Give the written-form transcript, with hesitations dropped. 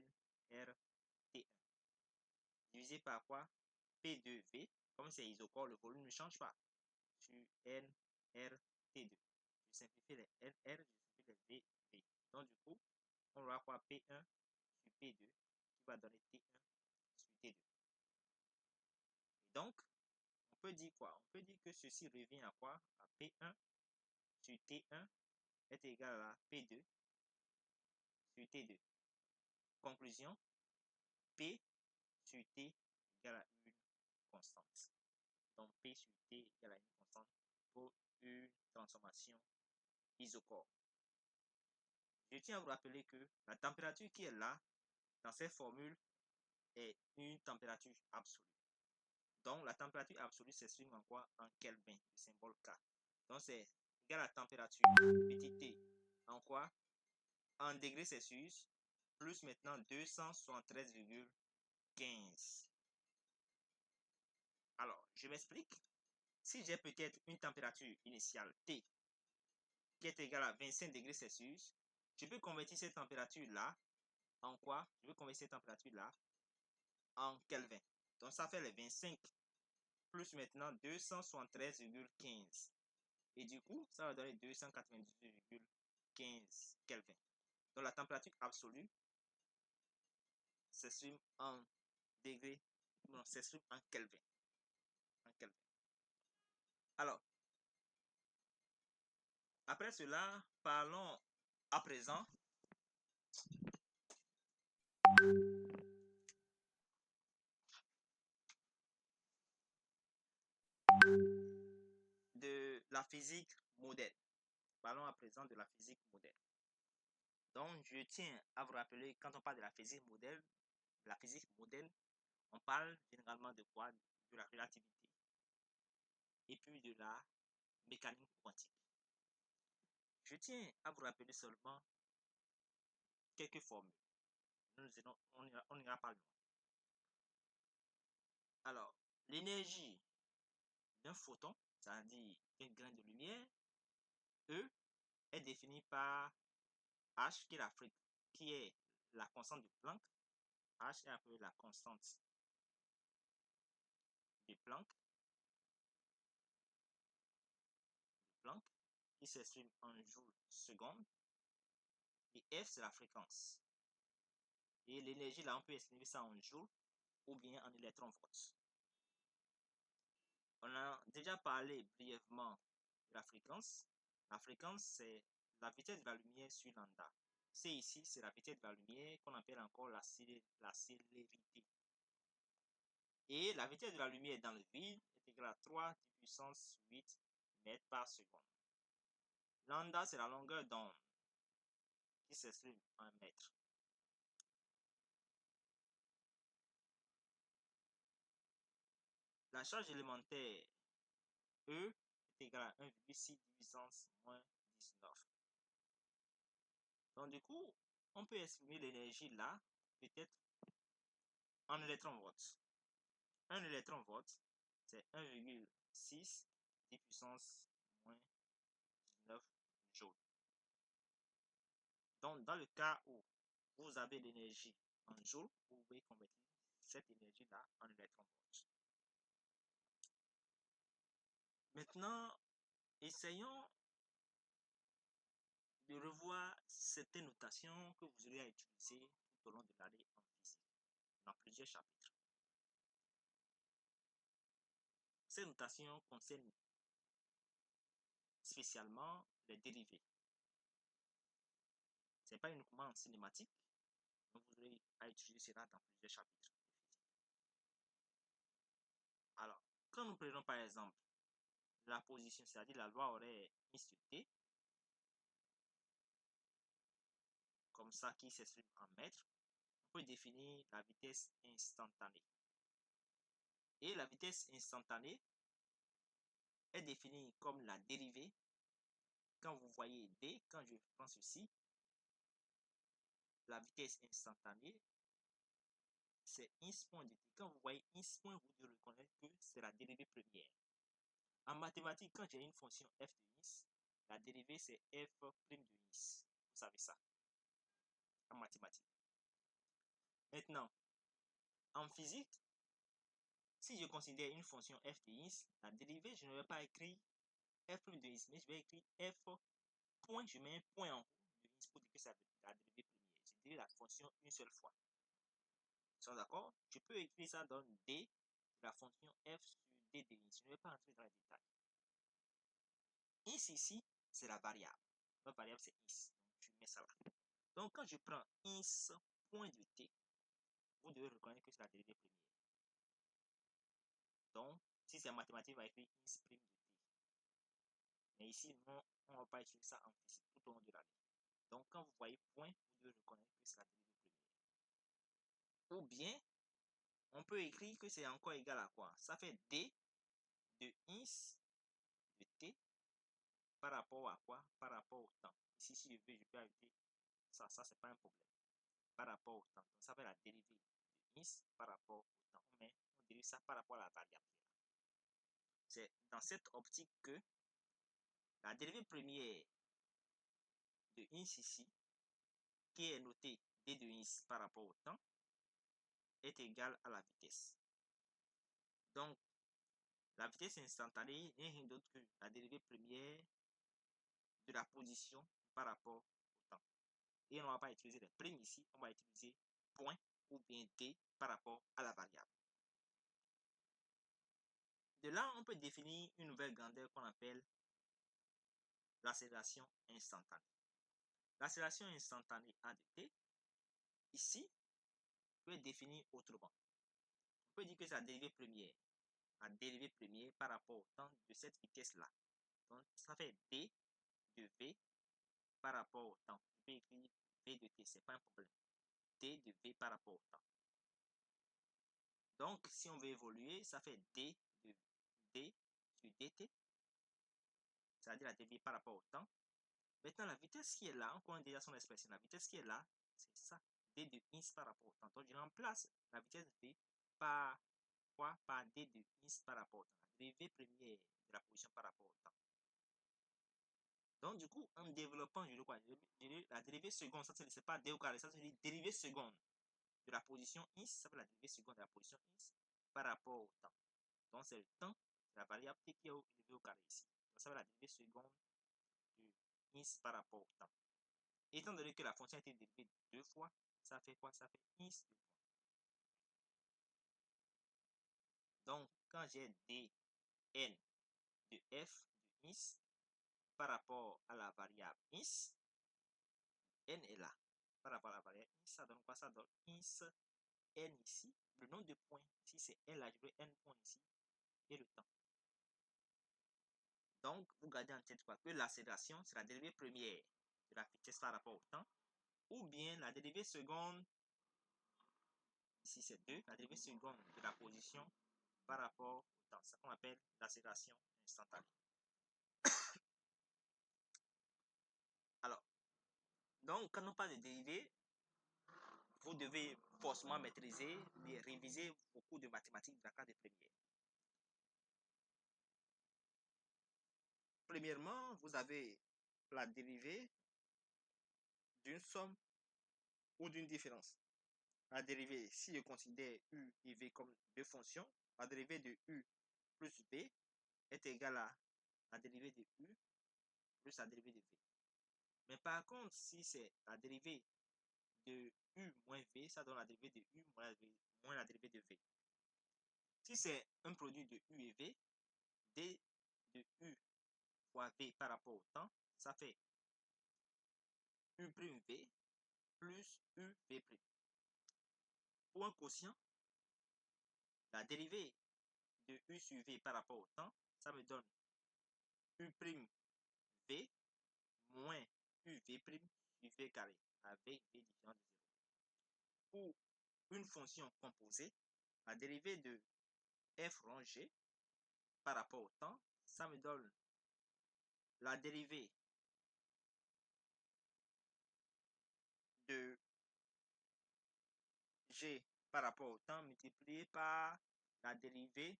NRT1. Divisé par quoi? P2V. Comme c'est isocore, le volume ne change pas. Sur NRT2. Je simplifie les NR, je simplifie les VV. Donc du coup, on aura quoi? P1 sur P2 qui va donner T1 sur T2. Et donc, on peut dire quoi? On peut dire que ceci revient à quoi? À P1 sur T1 est égal à P2 sur T2. Conclusion, P sur T égale à une constante. Donc P sur T égale à une constante pour une transformation isocore. Je tiens à vous rappeler que la température qui est là, dans cette formule, est une température absolue. Donc la température absolue s'exprime en quoi? En Kelvin, le symbole K. Donc c'est égal à la température, petit t, en quoi? En degrés Celsius, plus maintenant 273,15. Alors, je m'explique. Si j'ai peut-être une température initiale T qui est égale à 25 degrés Celsius, je peux convertir cette température-là en quoi? Je peux convertir cette température-là en Kelvin. Donc, ça fait les 25 plus maintenant 273,15. Et du coup, ça va donner 298,15 Kelvin. Donc, la température absolue s'exprime en degrés, non, s'exprime en Kelvin. Alors, après cela, parlons à présent de la physique moderne. Parlons à présent de la physique moderne. Donc, je tiens à vous rappeler, quand on parle de la physique moderne, on parle généralement de quoi? De la relativité et puis de la mécanique quantique. Je tiens à vous rappeler seulement quelques formules. On n'ira pas loin. Alors, l'énergie d'un photon, c'est-à-dire un grain de lumière, E, est définie par H, qui est la constante de Planck. H est appelée la constante de Planck, qui s'exprime en joules secondes. Et F, c'est la fréquence. Et l'énergie, là, on peut exprimer ça en joules ou bien en électronvolts. On a déjà parlé brièvement de la fréquence. La fréquence, c'est la vitesse de la lumière sur lambda. C'est ici, c'est la vitesse de la lumière qu'on appelle encore la célérité. Et la vitesse de la lumière dans le vide est égale à 3 puissance 8 mètres par seconde. Lambda, c'est la longueur d'onde qui s'exprime en mètres. La charge élémentaire E est égale à 1,6 puissance moins 19. Donc du coup, on peut exprimer l'énergie là, peut-être en électronvolts. Un électronvolt, c'est 1,6 10 puissance moins 19 joules. Donc dans le cas où vous avez l'énergie en joules, vous pouvez convertir cette énergie-là en électronvolts. Maintenant, essayons de revoir certaines notations que vous aurez à utiliser tout au long de l'année en physique, dans plusieurs chapitres. Ces notations concernent spécialement les dérivés. Ce n'est pas uniquement en cinématique, mais vous aurez à utiliser cela dans plusieurs chapitres de physique. Alors, quand nous prenons par exemple la position, c'est-à-dire la loi horaire mise sur T, comme ça qui s'exprime en mètres, on peut définir la vitesse instantanée. Et la vitesse instantanée est définie comme la dérivée. Quand vous voyez D, quand je prends ceci, la vitesse instantanée, c'est ins point de t. Quand vous voyez ins point, vous devez reconnaître que c'est la dérivée première. En mathématiques, quand j'ai une fonction f de ins, la dérivée c'est f' de ins. Vous savez ça en mathématiques. Maintenant, en physique, si je considère une fonction f de x, la dérivée, je ne vais pas écrire f prime de x, mais je vais écrire f point, je mets un point en haut de x pour dire que c'est la dérivée première. Je dérive la fonction une seule fois. Ils sont d'accord? Je peux écrire ça dans d de la fonction f sur d de x. Je ne vais pas entrer dans les détails. X ici, c'est la variable. La variable, c'est x. Donc, je mets ça là. Donc, quand je prends x point de t, vous devez reconnaître que c'est la dérivée première. Donc, si c'est en mathématiques, on va écrire x prime de t. Mais ici, non, on ne va pas utiliser ça en physique tout au long de l'année. Donc, quand vous voyez point, vous devez reconnaître que c'est la dérivée première. Ou bien, on peut écrire que c'est encore égal à quoi? Ça fait d de x de t par rapport à quoi? Par rapport au temps. Ici, si je veux, je peux ajouter ça, c'est pas un problème. Par rapport au temps. Donc, ça fait la dérivée de x par rapport au temps. Mais on dérive ça par rapport à la variable. C'est dans cette optique que la dérivée première de x ici, qui est notée d de x par rapport au temps, est égale à la vitesse. Donc, la vitesse instantanée n'est rien d'autre que la dérivée première de la position par rapport au temps. Et on ne va pas utiliser les primes ici, on va utiliser point ou bien d par rapport à la variable. De là, on peut définir une nouvelle grandeur qu'on appelle l'accélération instantanée. L'accélération instantanée A de t, ici, peut être définie autrement. On peut dire que c'est la dérivée première par rapport au temps de cette vitesse-là. Donc, ça fait d de v par rapport au temps. Je peux écrire v de t, ce n'est pas un problème. D de v par rapport au temps. Donc, si on veut évoluer, ça fait d de d sur dt, c'est-à-dire la dérivée par rapport au temps. Maintenant, la vitesse qui est là, on connaît déjà son expression. La vitesse qui est là, c'est ça, d de x par rapport au temps. Donc, je remplace la vitesse v par quoi? Par d de x par rapport au temps. La dérivée première de la position par rapport au temps. Donc, du coup, en développant, je dis quoi? La dérivée seconde, ça, c'est pas d au carré, ça, c'est dérivée seconde de la position x, ça fait la dérivée seconde de la position x par rapport au temps. Donc, c'est le temps, c'est la variable t qui est élevée au carré ici. Donc, ça fait la dérivée seconde de x par rapport au temps. Étant donné que la fonction a été dérivée deux fois, ça fait quoi? Ça fait x de point. Donc, quand j'ai dn de f de x par rapport à la variable x, n est là. Par rapport à la variable x, ça donne quoi? Ça donne x n ici. Le nombre de points ici, c'est n là. Je veux n points ici. Et le temps. Donc, vous gardez en tête quoi? Que l'accélération, c'est la dérivée première de la vitesse par rapport au temps. Ou bien la dérivée seconde, ici c'est 2, la dérivée seconde de la position par rapport au temps. C'est ce qu'on appelle l'accélération instantanée. Alors, donc, quand on parle de dérivée, vous devez forcément maîtriser et réviser vos cours de mathématiques de la classe de première. Premièrement, vous avez la dérivée d'une somme ou d'une différence. La dérivée, si je considère u et v comme deux fonctions, la dérivée de u plus v est égale à la dérivée de u plus la dérivée de v. Mais par contre, si c'est la dérivée de u moins v, ça donne la dérivée de u moins la dérivée de v. Si c'est un produit de u et v, d de u fois v par rapport au temps, ça fait u' v plus u v'. Pour un quotient, la dérivée de u sur v par rapport au temps, ça me donne u' v moins u v' sur v carré, avec v différent de 0. Pour une fonction composée, la dérivée de f rond g par rapport au temps, ça me donne la dérivée de g par rapport au temps multiplié par la dérivée